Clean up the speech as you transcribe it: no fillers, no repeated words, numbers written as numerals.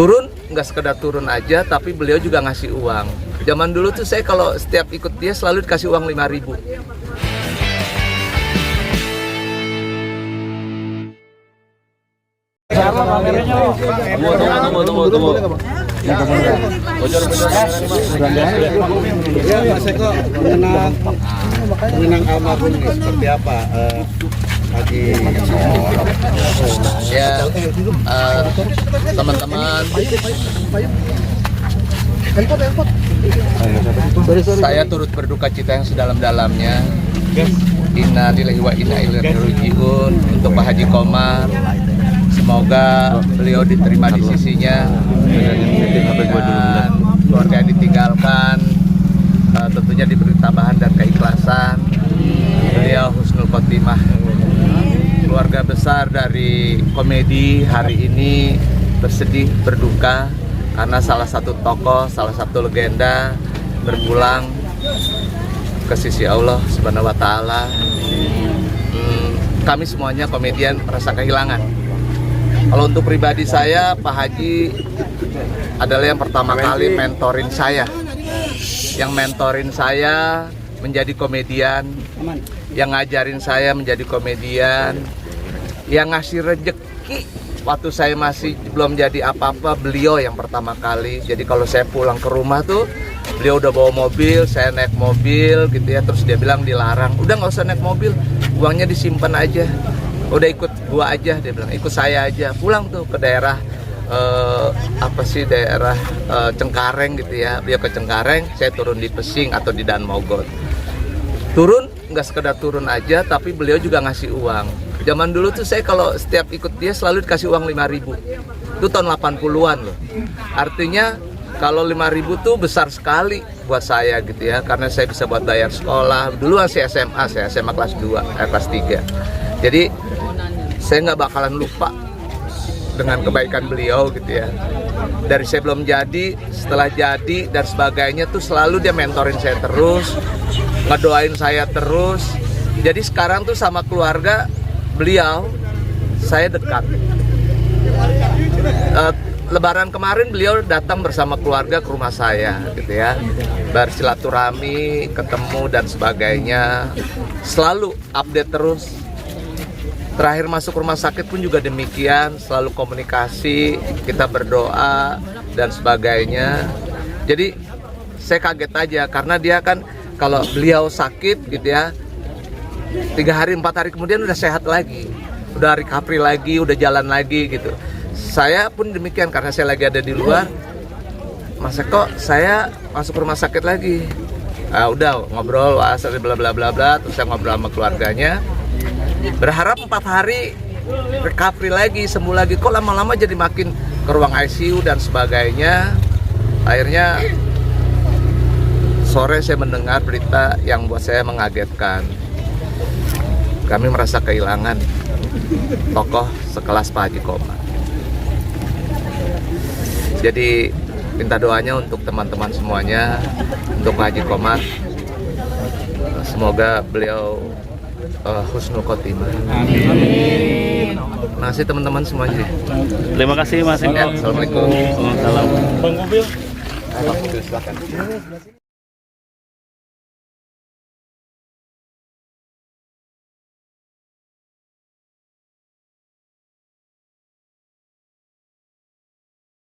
Turun, nggak sekedar turun aja, tapi beliau juga ngasih uang. Zaman dulu tuh saya kalau setiap ikut dia selalu dikasih uang 5.000. Tunggu. Ya, Mas Eko mengenang almarhum ini seperti apa? Ya, teman-teman, saya turut berduka cita yang sedalam-dalamnya. Inna lillahi wa inna ilaihi raji'un untuk Pak Haji Komar. Semoga beliau diterima di sisinya dan keluarga yang ditinggalkan tentunya diberi tabahan dan keikhlasan. Beliau husnul khotimah. Keluarga besar dari komedi hari ini bersedih, berduka karena salah satu tokoh, salah satu legenda berpulang ke sisi Allah Subhanahu wa Ta'ala. Kami semuanya komedian merasa kehilangan. Kalau untuk pribadi saya, Pak Haji adalah yang pertama kali mentorin saya. Yang mentorin saya menjadi komedian, yang ngajarin saya menjadi komedian, yang ngasih rejeki waktu saya masih belum jadi apa-apa, beliau yang pertama kali. Jadi kalau saya pulang ke rumah tuh, beliau udah bawa mobil, saya naik mobil gitu ya. Terus dia bilang dilarang, udah nggak usah naik mobil, uangnya disimpan aja. Udah ikut gua aja, dia bilang, ikut saya aja. Pulang tuh ke daerah daerah Cengkareng gitu ya. Dia ke Cengkareng, saya turun di Pesing atau di Dan Mogot. Turun, nggak sekedar turun aja, tapi beliau juga ngasih uang. Zaman dulu tuh saya kalau setiap ikut dia selalu dikasih uang 5.000. Itu tahun 80-an loh. Artinya kalau 5.000 tuh besar sekali buat saya gitu ya, karena saya bisa buat bayar sekolah. Dulu masih SMA, saya SMA kelas 2, kelas 3. Jadi saya nggak bakalan lupa dengan kebaikan beliau gitu ya. Dari saya belum jadi, setelah jadi dan sebagainya tuh selalu dia mentorin saya terus, ngedoain saya terus. Jadi sekarang tuh sama keluarga beliau saya dekat. Lebaran kemarin beliau datang bersama keluarga ke rumah saya gitu ya, bersilaturahmi, ketemu dan sebagainya, selalu update terus. Terakhir masuk rumah sakit pun juga demikian, selalu komunikasi, kita berdoa dan sebagainya. Jadi saya kaget aja karena dia kan kalau beliau sakit gitu ya, 3 hari 4 hari kemudian udah sehat lagi, udah recovery lagi, udah jalan lagi gitu. Saya pun demikian karena saya lagi ada di luar. Mas Eko, saya masuk rumah sakit lagi. Udah ngobrol, bla bla bla bla, terus saya ngobrol sama keluarganya. Berharap 4 hari recovery lagi, sembuh lagi. Kok lama-lama jadi makin ke ruang ICU dan sebagainya. Akhirnya sore saya mendengar berita yang buat saya mengagetkan. Kami merasa kehilangan tokoh sekelas Pak Haji Komar. Jadi minta doanya untuk teman-teman semuanya, untuk Pak Haji Komar. Semoga beliau husnul khotimah. Amin. Terima kasih teman-teman semuanya. Terima kasih Mas Eko. Assalamualaikum. Waalaikumsalam. Bang Mobil. Silakan.